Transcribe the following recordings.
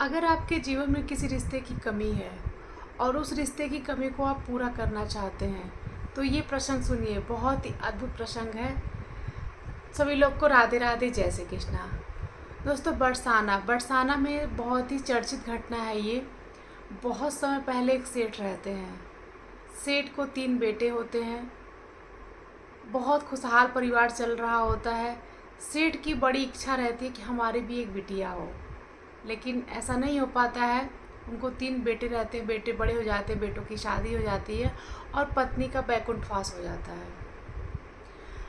अगर आपके जीवन में किसी रिश्ते की कमी है और उस रिश्ते की कमी को आप पूरा करना चाहते हैं तो ये प्रसंग सुनिए। बहुत ही अद्भुत प्रसंग है। सभी लोग को राधे राधे, जय श्री कृष्णा। दोस्तों, बरसाना बरसाना में बहुत ही चर्चित घटना है ये। बहुत समय पहले एक सेठ रहते हैं। सेठ को 3 बेटे होते हैं। बहुत खुशहाल परिवार चल रहा होता है। सेठ की बड़ी इच्छा रहती है कि हमारे भी एक बिटिया हो, लेकिन ऐसा नहीं हो पाता है। उनको 3 बेटे रहते हैं। बेटे बड़े हो जाते हैं, बेटों की शादी हो जाती है और पत्नी का बैकुंठवास हो जाता है।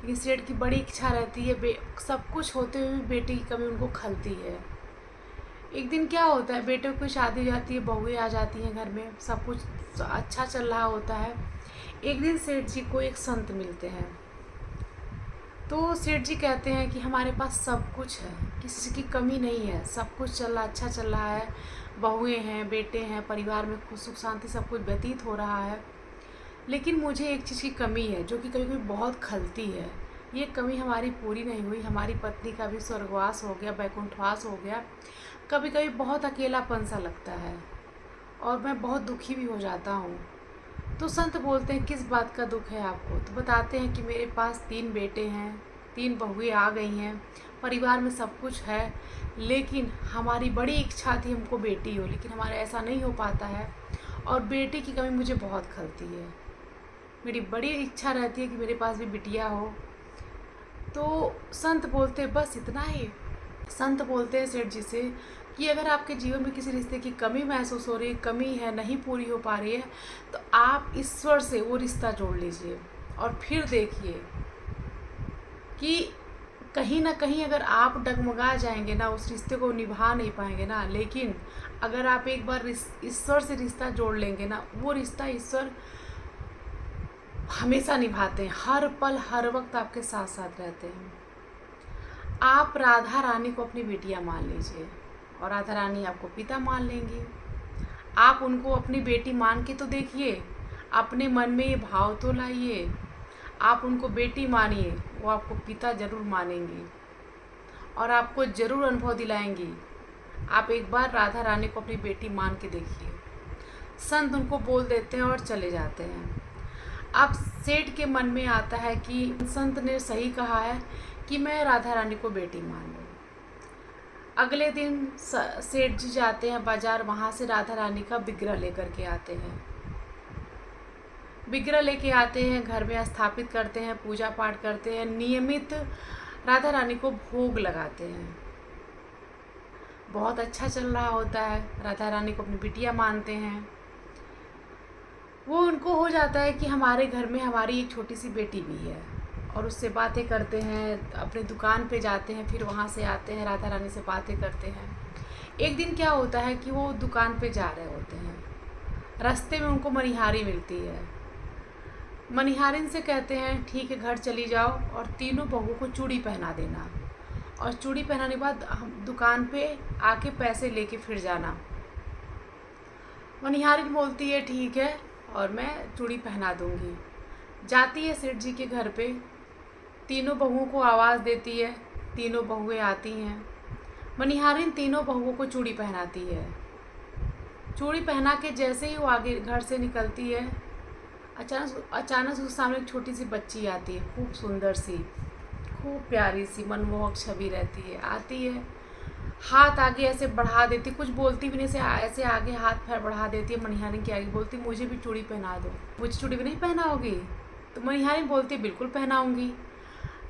लेकिन सेठ की बड़ी इच्छा रहती है, सब कुछ होते हुए भी बेटे की कमी उनको खलती है। एक दिन क्या होता है, बेटों की शादी हो जाती है, बहुएं आ जाती हैं घर में, सब कुछ अच्छा चल रहा होता है। एक दिन सेठ जी को एक संत मिलते हैं। तो सेठ जी कहते हैं कि हमारे पास सब कुछ है, किसी की कमी नहीं है, सब कुछ चल रहा, अच्छा चल रहा है, बहुएं हैं, बेटे हैं, परिवार में खुश सुख शांति सब कुछ व्यतीत हो रहा है। लेकिन मुझे एक चीज़ की कमी है जो कि कभी कभी बहुत खलती है। ये कमी हमारी पूरी नहीं हुई। हमारी पत्नी का भी स्वर्गवास हो गया, बैकुंठवास हो गया। कभी कभी बहुत अकेलापन सा लगता है और मैं बहुत दुखी भी हो जाता हूँ। तो संत बोलते हैं, किस बात का दुख है आपको? तो बताते हैं कि मेरे पास 3 बेटे हैं, 3 बहुएं आ गई हैं, परिवार में सब कुछ है, लेकिन हमारी बड़ी इच्छा थी हमको बेटी हो, लेकिन हमारा ऐसा नहीं हो पाता है और बेटे की कमी मुझे बहुत खलती है। मेरी बड़ी इच्छा रहती है कि मेरे पास भी बिटिया हो। तो संत बोलते हैं, बस इतना ही? संत बोलते हैं सेठ जी से कि अगर आपके जीवन में किसी रिश्ते की कमी महसूस हो रही है, कमी है, नहीं पूरी हो पा रही है, तो आप ईश्वर से वो रिश्ता जोड़ लीजिए और फिर देखिए कि कहीं ना कहीं अगर आप डगमगा जाएंगे ना, उस रिश्ते को निभा नहीं पाएंगे ना, लेकिन अगर आप एक बार ईश्वर से रिश्ता जोड़ लेंगे ना, वो रिश्ता ईश्वर हमेशा निभाते हैं। हर पल हर वक्त आपके साथ साथ रहते हैं। आप राधा रानी को अपनी बेटियां मान लीजिए और राधा रानी आपको पिता मान लेंगी। आप उनको अपनी बेटी मान के तो देखिए, अपने मन में ये भाव तो लाइए। आप उनको बेटी मानिए, वो आपको पिता जरूर मानेंगी और आपको ज़रूर अनुभव दिलाएंगी। आप एक बार राधा रानी को अपनी बेटी मान के देखिए। संत उनको बोल देते हैं और चले जाते हैं। अब सेठ के मन में आता है कि संत ने सही कहा है कि मैं राधा रानी को बेटी मान लूँ। अगले दिन सेठ जी जाते हैं बाजार, वहाँ से राधा रानी का विग्रह लेकर के आते हैं। विग्रह लेके आते हैं, घर में स्थापित करते हैं, पूजा पाठ करते हैं, नियमित राधा रानी को भोग लगाते हैं। बहुत अच्छा चल रहा होता है। राधा रानी को अपनी बिटिया मानते हैं। वो उनको हो जाता है कि हमारे घर में हमारी एक छोटी सी बेटी भी है, और उससे बातें करते हैं। अपने दुकान पे जाते हैं, फिर वहाँ से आते हैं, राधा रानी से बातें करते हैं। एक दिन क्या होता है कि वो दुकान पे जा रहे होते हैं, रास्ते में उनको मनिहारी मिलती है। मनिहारिन से कहते हैं, ठीक है, घर चली जाओ और तीनों बहुओं को चूड़ी पहना देना, और चूड़ी पहनाने के बाद हम दुकान पे आके पैसे लेके फिर जाना। मनिहारिन बोलती है, ठीक है, और मैं चूड़ी पहना दूंगी। जाती है सेठ जी के घर पे, तीनों बहुओं को आवाज़ देती है, तीनों बहुएं आती हैं। मनिहारिन तीनों बहुओं को चूड़ी पहनाती है। चूड़ी पहना के जैसे ही वो आगे घर से निकलती है, अचानक उसके सामने एक छोटी सी बच्ची आती है, खूब सुंदर सी, खूब प्यारी सी, मनमोहक छवि रहती है। आती है, हाथ आगे ऐसे बढ़ा देती, कुछ बोलती भी नहीं, ऐसे आगे हाथ पैर बढ़ा देती है मनिहारिन के आगे, बोलती, मुझे भी चूड़ी पहना दो। मुझे चूड़ी भी नहीं पहनाओगी? तो मनिहारिन बोलती, बिल्कुल पहनाऊंगी।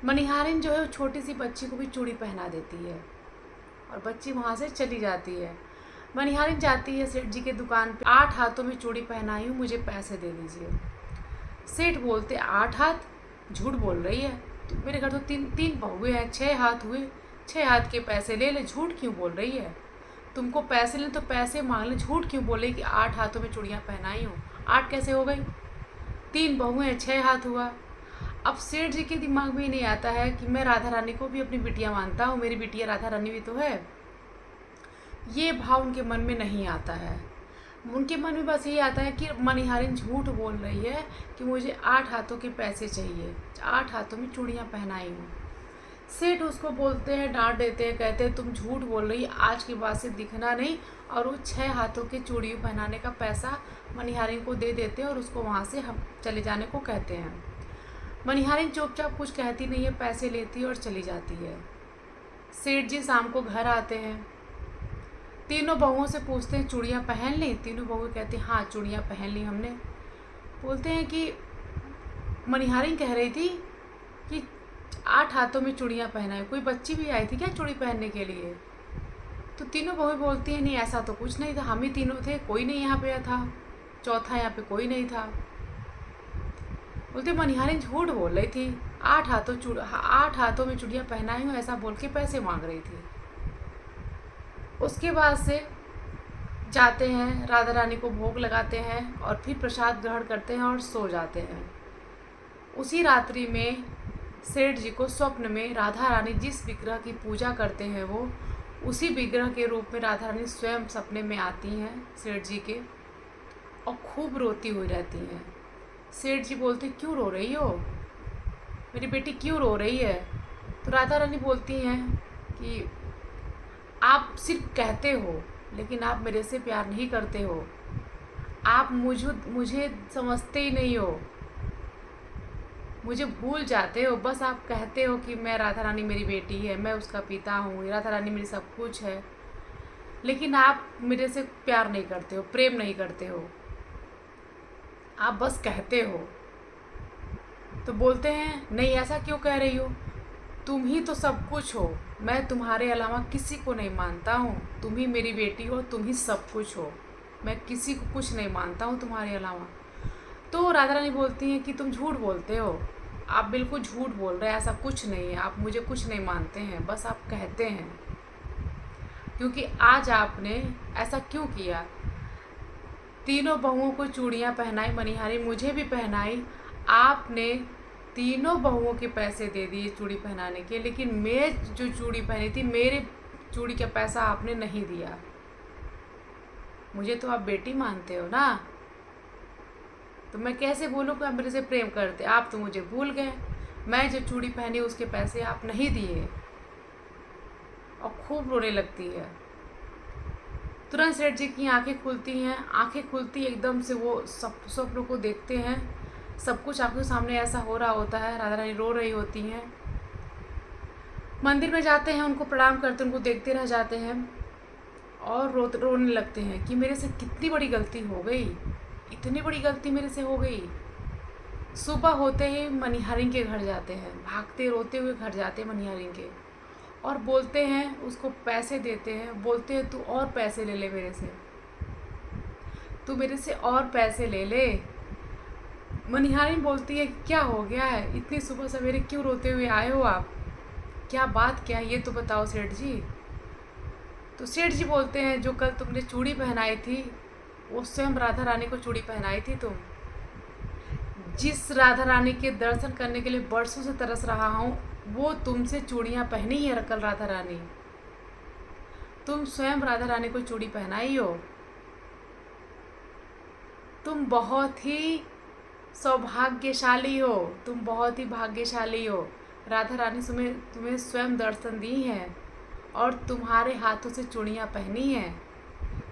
मनिहारिन जो है छोटी सी बच्ची को भी चूड़ी पहना देती है और बच्ची वहाँ से चली जाती है। मनिहारिन जाती है सेठ जी के दुकान पे, 8 हाथों में चूड़ी पहनाई हूँ, मुझे पैसे दे दीजिए। सेठ बोलते, 8 हाथ? झूठ बोल रही है, तो मेरे घर तो 3 बहुएं हैं, 6 हाथ हुए, 6 हाथ के पैसे ले ले। झूठ क्यों बोल रही है? तुमको पैसे ले तो पैसे मांग ले, झूठ क्यों बोले कि 8 हाथों में चूड़ियाँ पहनाई हूँ? 8 कैसे हो गई? 3 बहुएं, 6 हाथ हुआ। अब सेठ जी के दिमाग में ही नहीं आता है कि मैं राधा रानी को भी अपनी बिटिया मानता हूँ, मेरी बिटिया राधा रानी भी तो है। ये भाव उनके मन में नहीं आता है। उनके मन में बस ये आता है कि मनिहारिन झूठ बोल रही है कि मुझे 8 हाथों के पैसे चाहिए, 8 हाथों में चूड़ियाँ पहनाई हूँ। सेठ उसको बोलते हैं, डांट देते हैं, कहते हैं तुम झूठ बोल रही, आज के बाद से दिखना नहीं। और वो 6 हाथों की चूड़ी पहनाने का पैसा मनिहारिन को दे देते हैं और उसको वहाँ से हम चले जाने को कहते हैं। मनिहारिन चुपचाप कुछ कहती नहीं है, पैसे लेती है और चली जाती है। सेठ जी शाम को घर आते हैं, तीनों बहुओं से पूछते हैं चूड़ियाँ पहन ली? तीनों बहुएं कहती हैं हाँ चूड़ियाँ पहन ली हमने। बोलते हैं कि मनिहारिन कह रही थी कि 8 हाथों में चूड़ियाँ पहनाई, कोई बच्ची भी आई थी क्या चूड़ी पहनने के लिए? तो तीनों बहुएं बोलती हैं नहीं ऐसा तो कुछ नहीं था, हम ही तीनों थे, कोई नहीं यहाँ पे था, चौथा यहाँ पे कोई नहीं था। बोलते मनिहारिन झूठ बोल रही थी, 8 हाथों में चूड़ियाँ पहनाई हूँ ऐसा बोल के पैसे मांग रही थी। उसके बाद से जाते हैं, राधा रानी को भोग लगाते हैं और फिर प्रसाद ग्रहण करते हैं और सो जाते हैं। उसी रात्रि में सेठ जी को स्वप्न में राधा रानी जिस विग्रह की पूजा करते हैं वो उसी विग्रह के रूप में राधा रानी स्वयं सपने में आती हैं सेठ जी के, और खूब रोती हुई रहती हैं। सेठ जी बोलते क्यों रो रही हो, मेरी बेटी क्यों रो रही है? तो राधा रानी बोलती हैं कि आप सिर्फ कहते हो लेकिन आप मेरे से प्यार नहीं करते हो, आप मुझे समझते ही नहीं हो, मुझे भूल जाते हो, बस आप कहते हो कि मैं राधा रानी मेरी बेटी है, मैं उसका पिता हूँ, राधा रानी मेरी सब कुछ है, लेकिन आप मेरे से प्यार नहीं करते हो, प्रेम नहीं करते हो, आप बस कहते हो। तो बोलते हैं नहीं ऐसा क्यों कह रही हो, तुम ही तो सब कुछ हो, मैं तुम्हारे अलावा किसी को नहीं मानता हूँ, तुम ही मेरी बेटी हो, तुम ही सब कुछ हो, मैं किसी को कुछ नहीं मानता हूँ तुम्हारे अलावा। तो राधा रानी बोलती हैं कि तुम झूठ बोलते हो, आप बिल्कुल झूठ बोल रहे हैं, ऐसा कुछ नहीं है, आप मुझे कुछ नहीं मानते हैं, बस आप कहते हैं। क्योंकि आज आपने ऐसा क्यों किया, तीनों बहुओं को चूड़ियाँ पहनाई, मनिहारी मुझे भी पहनाई, आपने तीनों बहुओं के पैसे दे दिए चूड़ी पहनाने के, लेकिन मैं जो चूड़ी पहनी थी मेरे चूड़ी का पैसा आपने नहीं दिया। मुझे तो आप बेटी मानते हो ना, तो मैं कैसे बोलूँ कि आप मेरे से प्रेम करते, आप तो मुझे भूल गए, मैं जो चूड़ी पहनी उसके पैसे आप नहीं दिए। और खूब रोने लगती है। तुरंत सेठ जी की आंखें खुलती हैं, आंखें खुलती एकदम से वो स्वप्न को देखते हैं, सब कुछ आंखों के सामने ऐसा हो रहा होता है, राधा रानी रो रही होती हैं। मंदिर में जाते हैं, उनको प्रणाम करते, उनको देखते रह जाते हैं और रोने लगते हैं कि मेरे से कितनी बड़ी गलती हो गई, इतनी बड़ी गलती मेरे से हो गई। सुबह होते ही मनिहारिन के घर जाते हैं, भागते रोते हुए घर जाते हैं मनिहारिन के, और बोलते हैं, उसको पैसे देते हैं, बोलते हैं तू और पैसे ले ले मेरे से, तू मेरे से और पैसे ले ले। मनिहारिन बोलती है क्या हो गया है, इतनी सुबह सवेरे क्यों रोते हुए आए हो आप, क्या बात क्या है ये तो बताओ सेठ जी। तो सेठ जी बोलते हैं जो कल तुमने चूड़ी पहनाई थी वो स्वयं राधा रानी को चूड़ी पहनाई थी तुम, जिस राधा रानी के दर्शन करने के लिए बरसों से तरस रहा हूँ वो तुमसे चूड़ियाँ पहनी है कल राधा रानी, तुम स्वयं राधा रानी को चूड़ी पहनाई हो, तुम बहुत ही सौभाग्यशाली हो, तुम बहुत ही भाग्यशाली हो, राधा रानी तुम्हें स्वयं दर्शन दी हैं और तुम्हारे हाथों से चूड़ियाँ पहनी हैं।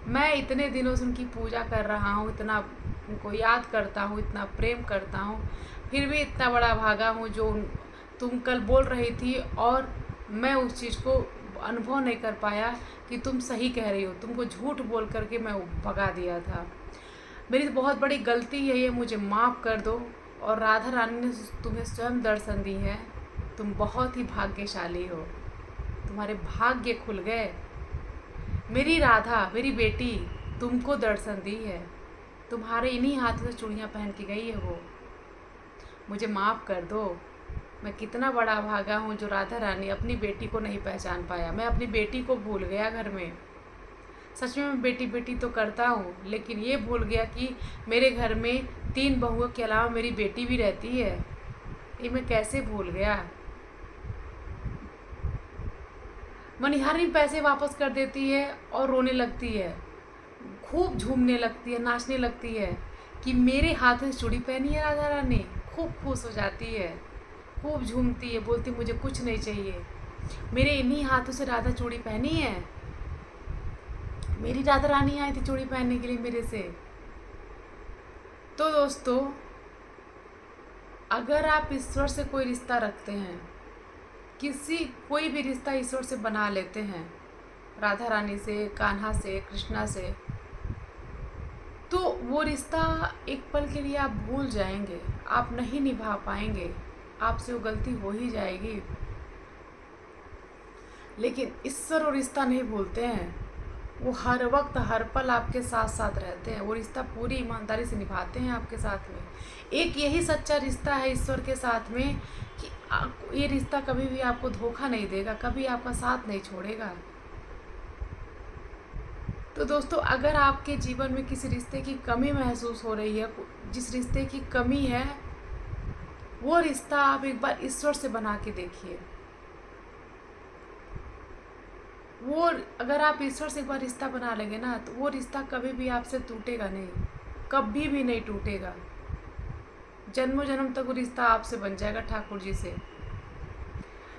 मैं इतने दिनों से उनकी पूजा कर रहा हूँ, इतना उनको याद करता हूँ, इतना प्रेम करता हूँ, फिर भी इतना बड़ा भागा हूँ जो तुम कल बोल रही थी और मैं उस चीज़ को अनुभव नहीं कर पाया कि तुम सही कह रही हो, तुमको झूठ बोल करके मैं भगा दिया था, मेरी बहुत बड़ी गलती है ये, मुझे माफ़ कर दो। और राधा रानी ने तुम्हें स्वयं दर्शन दी है, तुम बहुत ही भाग्यशाली हो, तुम्हारे भाग्य खुल गए, मेरी राधा मेरी बेटी तुमको दर्शन दी है, तुम्हारे इन्हीं हाथों से चूड़ियाँ पहन के गई है वो, मुझे माफ़ कर दो। मैं कितना बड़ा भागा हूँ जो राधा रानी अपनी बेटी को नहीं पहचान पाया, मैं अपनी बेटी को भूल गया घर में, सच में मैं बेटी बेटी तो करता हूँ लेकिन ये भूल गया कि मेरे घर में 3 बहुओं के अलावा मेरी बेटी भी रहती है, ये मैं कैसे भूल गया। मनिहारिन पैसे वापस कर देती है और रोने लगती है, खूब झूमने लगती है, नाचने लगती है कि मेरे हाथ से चूड़ी पहनी है राधा रानी, खूब खुश हो जाती है। खूब झूमती है, बोलती मुझे कुछ नहीं चाहिए, मेरे इन्हीं हाथों से राधा चूड़ी पहनी है, मेरी राधा रानी आई थी चूड़ी पहनने के लिए मेरे से। तो दोस्तों, अगर आप ईश्वर से कोई रिश्ता रखते हैं, कोई भी रिश्ता ईश्वर से बना लेते हैं, राधा रानी से, कान्हा से, कृष्णा से, तो वो रिश्ता एक पल के लिए आप भूल जाएंगे, आप नहीं निभा पाएंगे, आपसे वो गलती हो ही जाएगी। लेकिन ईश्वर वो रिश्ता नहीं भूलते हैं, वो हर वक्त हर पल आपके साथ साथ रहते हैं, वो रिश्ता पूरी ईमानदारी से निभाते हैं आपके साथ में। एक यही सच्चा रिश्ता है ईश्वर के साथ में कि ये रिश्ता कभी भी आपको धोखा नहीं देगा, कभी आपका साथ नहीं छोड़ेगा। तो दोस्तों, अगर आपके जीवन में किसी रिश्ते की कमी महसूस हो रही है, जिस रिश्ते की कमी है, वो रिश्ता आप एक बार ईश्वर से बना के देखिए। वो अगर आप ईश्वर से एक बार रिश्ता बना लेंगे ना, तो वो रिश्ता कभी भी आपसे टूटेगा नहीं, कभी भी नहीं टूटेगा। जन्मों जन्म तक वो रिश्ता आपसे बन जाएगा ठाकुर जी से।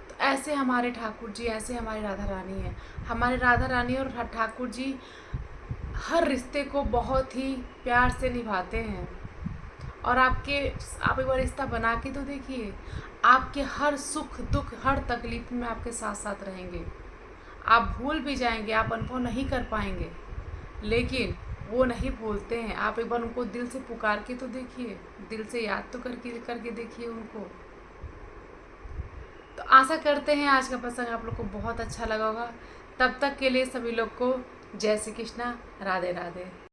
तो ऐसे हमारे ठाकुर जी, ऐसे हमारी राधा रानी है। हमारे राधा रानी और ठाकुर जी हर रिश्ते को बहुत ही प्यार से निभाते हैं। और आप एक बार रिश्ता बना के तो देखिए, आपके हर सुख दुख, हर तकलीफ में आपके साथ साथ रहेंगे। आप भूल भी जाएंगे, आप अनुभव नहीं कर पाएंगे, लेकिन वो नहीं भूलते हैं। आप एक बार उनको दिल से पुकार के तो देखिए, दिल से याद तो करके देखिए उनको। तो आशा करते हैं आज का प्रसंग आप लोग को बहुत अच्छा लगा होगा। तब तक के लिए सभी लोग को जय श्री कृष्णा, राधे राधे।